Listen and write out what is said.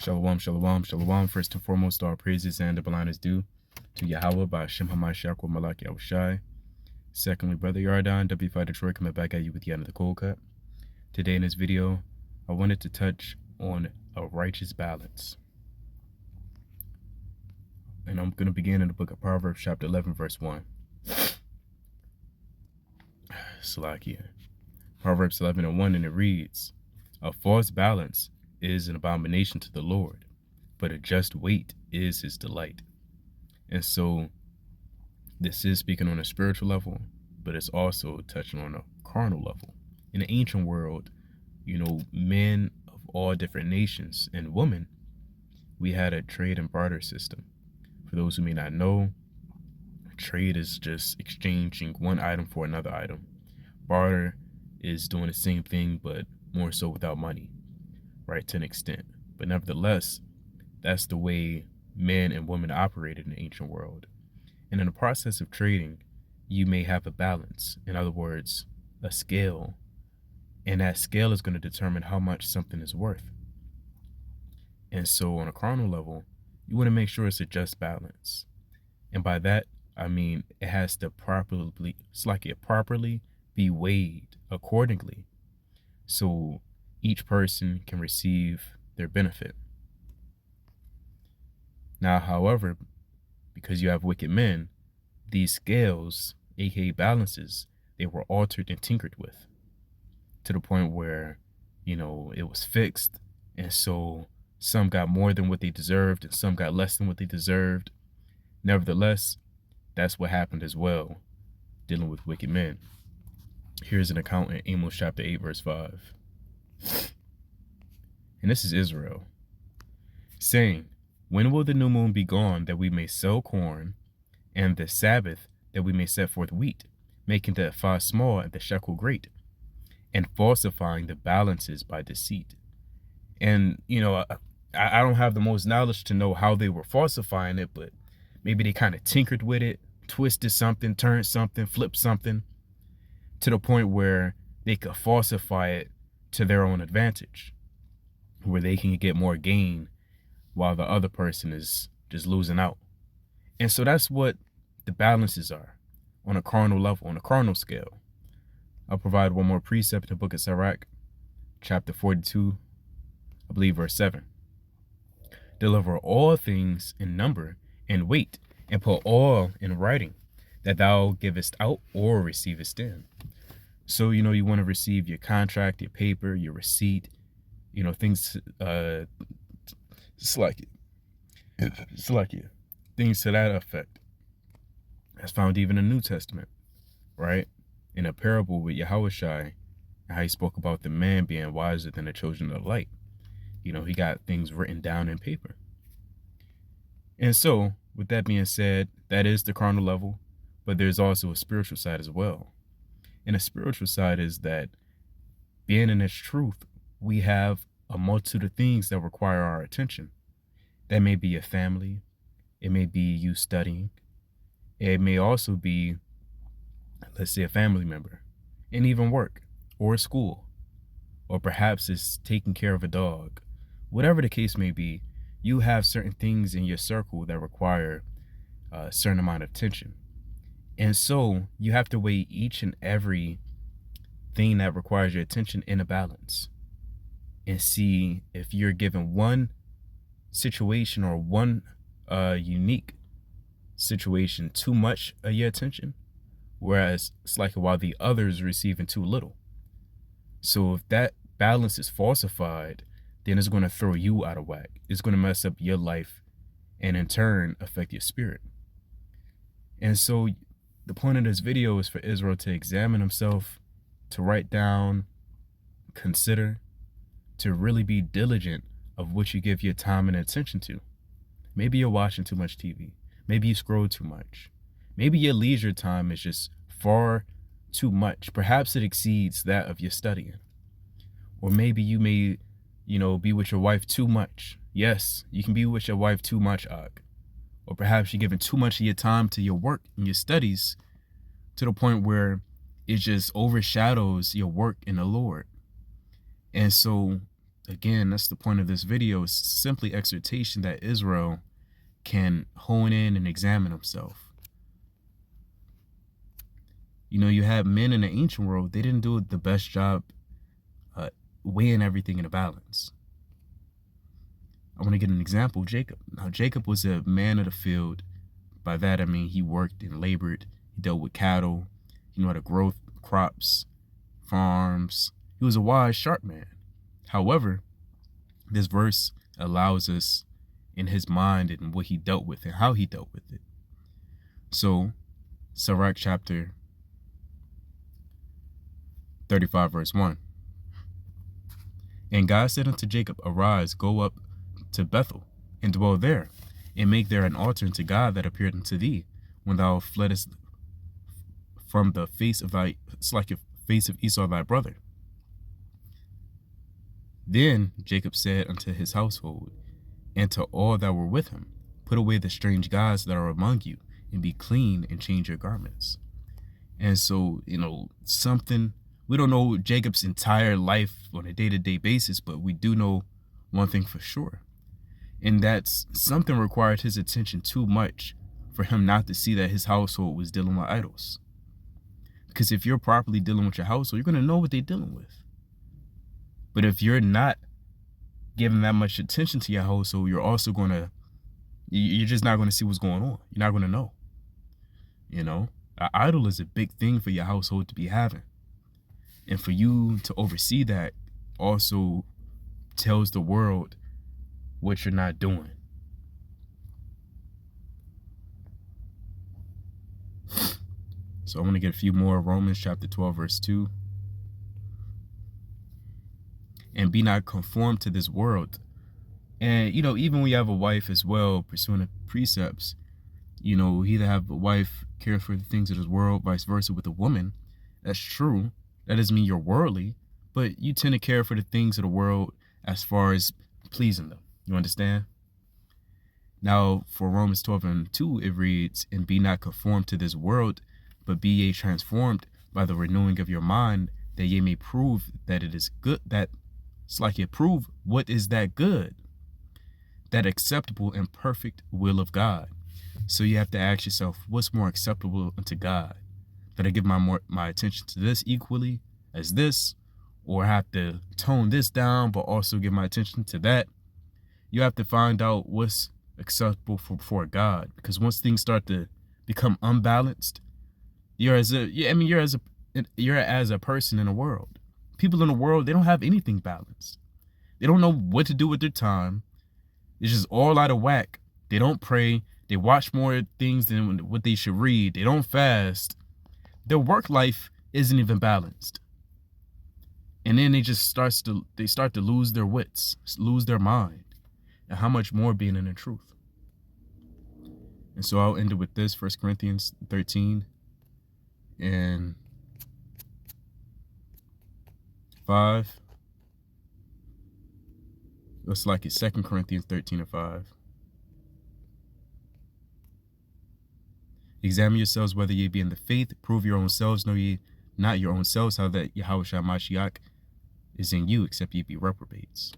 Shalom, shalom, shalom. First and foremost, all praises and the blindness due to Yahweh by Hashem HaMashiach with Malak Yahushai. Secondly, Brother Yardan, W5 Detroit, coming back at you with yet another cold cut. Today in this video, I wanted to touch on a righteous balance. And I'm going to begin in the book of Proverbs, chapter 11, verse 1. Salakia. Proverbs 11 and 1, and it reads, "A false balance is an abomination to the Lord, but a just weight is his delight." And so this is speaking on a spiritual level, but it's also touching on a carnal level. In the ancient world, men of all different nations and women, we had a trade and barter system. For those who may not know, trade is just exchanging one item for another item. Barter is doing the same thing, but more so without money, right, to an extent. But nevertheless, that's the way men and women operated in the ancient world. And in the process of trading, you may have a balance. In other words, a scale. And that scale is going to determine how much something is worth. And so on a carnal level, you want to make sure it's a just balance. And by that, I mean it has to properly be weighed accordingly, so each person can receive their benefit. Now, however, because you have wicked men, these scales, aka balances, they were altered and tinkered with to the point where, it was fixed. And so some got more than what they deserved and some got less than what they deserved. Nevertheless, that's what happened as well, dealing with wicked men. Here's an account in Amos chapter 8, verse 5. And this is Israel, saying, "When will the new moon be gone, that we may sell corn, and the Sabbath, that we may set forth wheat, making the ephah small and the shekel great, and falsifying the balances by deceit?" And, I don't have the most knowledge to know how they were falsifying it, but maybe they kind of tinkered with it, twisted something, turned something, flipped something, to the point where they could falsify it to their own advantage, where they can get more gain while the other person is just losing out. And so that's what the balances are on a carnal level, on a carnal scale. I'll provide one more precept in the book of Sirach, chapter 42, I believe verse 7. "Deliver all things in number and weight, and put all in writing, that thou givest out or receivest in." So, you want to receive your contract, your paper, your receipt, things, things to that effect. That's found even in the New Testament, right? In a parable with Yahushai, and how he spoke about the man being wiser than the children of light. He got things written down in paper. And so, with that being said, that is the carnal level, but there's also a spiritual side as well. And the spiritual side is that being in this truth, we have a multitude of things that require our attention. That may be a family. It may be you studying. It may also be, let's say, a family member, and even work or school, or perhaps it's taking care of a dog. Whatever the case may be, you have certain things in your circle that require a certain amount of attention. And so you have to weigh each and every thing that requires your attention in a balance and see if you're given one situation or one unique situation too much of your attention, whereas it's like while the others receiving too little. So if that balance is falsified, then it's going to throw you out of whack. It's going to mess up your life and in turn affect your spirit. And so the point of this video is for Israel to examine himself, to write down, consider, to really be diligent of what you give your time and attention to. Maybe you're watching too much TV. Maybe you scroll too much. Maybe your leisure time is just far too much. Perhaps it exceeds that of your studying. Or maybe you may, be with your wife too much. Yes, you can be with your wife too much, Og. Or perhaps you're giving too much of your time to your work and your studies to the point where it just overshadows your work in the Lord. And so again, that's the point of this video, is simply exhortation that Israel can hone in and examine himself. You know, you had men in the ancient world, they didn't do the best job weighing everything in a balance. I want to get an example. Jacob. Now, Jacob was a man of the field. By that, I mean he worked and labored. He dealt with cattle. He knew how to grow crops, farms. He was a wise, sharp man. However, this verse allows us in his mind and what he dealt with and how he dealt with it. So, Sirach chapter 35, verse 1. And God said unto Jacob, Arise, go up to Bethel, and dwell there, and make there an altar unto God that appeared unto thee, when thou fleddest from the face of Esau thy brother. Then Jacob said unto his household, and to all that were with him, Put away the strange gods that are among you, and be clean, and change your garments. And so, you know, we don't know Jacob's entire life on a day-to-day basis, but we do know one thing for sure. And that's something required his attention too much for him not to see that his household was dealing with idols. Because if you're properly dealing with your household, you're going to know what they're dealing with. But if you're not giving that much attention to your household, you're just not going to see what's going on. You're not going to know. You know, an idol is a big thing for your household to be having. And for you to oversee that also tells the world what you're not doing. So I want to get a few more. Romans chapter 12, verse 2. And be not conformed to this world. And, you know, even when you have a wife as well, pursuing the precepts, you know, either have a wife care for the things of this world, vice versa with a woman. That's true. That doesn't mean you're worldly, but you tend to care for the things of the world as far as pleasing them. You understand? Now, for Romans 12 and 2, it reads, And be not conformed to this world, but be ye transformed by the renewing of your mind, that ye may prove that it is good, prove what is that good, that acceptable and perfect will of God. So you have to ask yourself, what's more acceptable unto God? That I give my attention to this equally as this, or have to tone this down, but also give my attention to that? You have to find out what's acceptable for God, because once things start to become unbalanced, you're as a person in the world. People in the world, they don't have anything balanced. They don't know what to do with their time. It's just all out of whack. They don't pray. They watch more things than what they should read. They don't fast. Their work life isn't even balanced. And then they start to lose their wits, lose their mind. And how much more being in the truth. And so I'll end it with this, 1 Corinthians 13 and 5. It's like it's 2 Corinthians 13 and 5. Examine yourselves whether ye be in the faith. Prove your own selves. Know ye not your own selves how that Yahushua Mashiach is in you, except ye be reprobates.